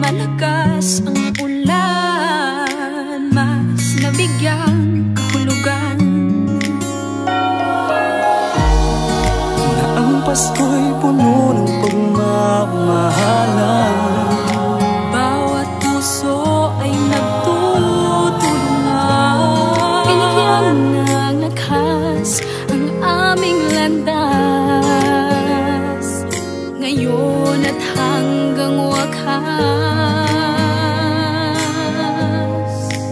malakas ang ulan, mas nabigyang kahulugan na ang Pasko'y puno ng pagmamahalan. Bawat puso ay nagtutulungan, binigyan ng lakas ang aming landas, ngayon at hanggang wakas.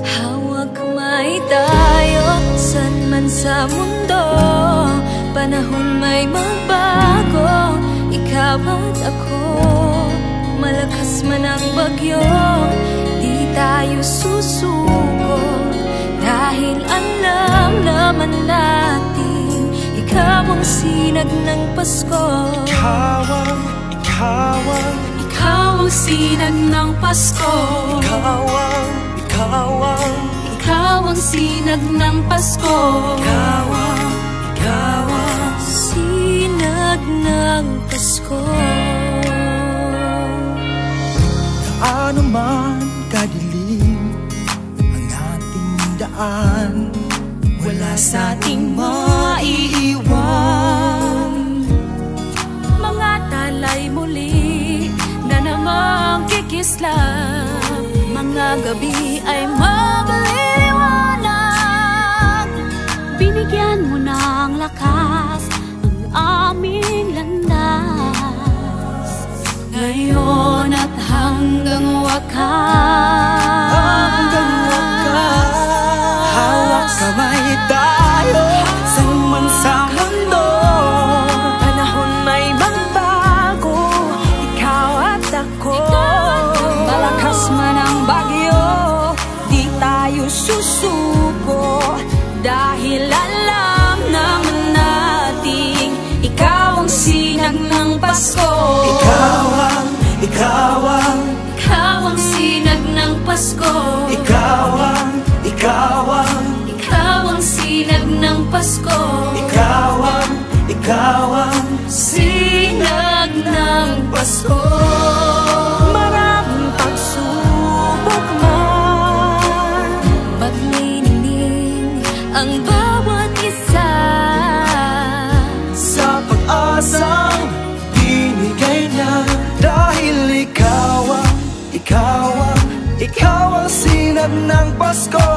Hawag kamay tayo, saan man sa mundo, panahon may magbago, ikaw at ako. Malakas man ang bagyo, di tayo susuko, dahil alam naman natin ikaw ang sinag ng Pasko. Ikaw ang sinag ng Pasko. Ikaw ang sinag ng Pasko. Ikaw ang sinag ng Pasko. Gaano man kadilim ang ating daan, wala sa ating maiiwan. Mga talay muli na namang kikislap, mga gabi ay magliwanag. Binigyan mo ng lakas ang aming landas, ngayon at hanggang wakas. Hawak kamay tayo, saan man sa mundo, panahon may magbago, ikaw at ako. Malakas man ang bagyo, di tayo susuko, dahil alam naman nating ikaw ang sinag ng Pasko. Ikaw ang sinag ng Pasko. Ikaw ang sinag ng Pasko. Ikaw ang sinag ng Pasko. Maraming pagsubok man, magniningning ang bawat isa, sa pag-asang binigay niya, dahil ikaw ang sinag ng Pasko.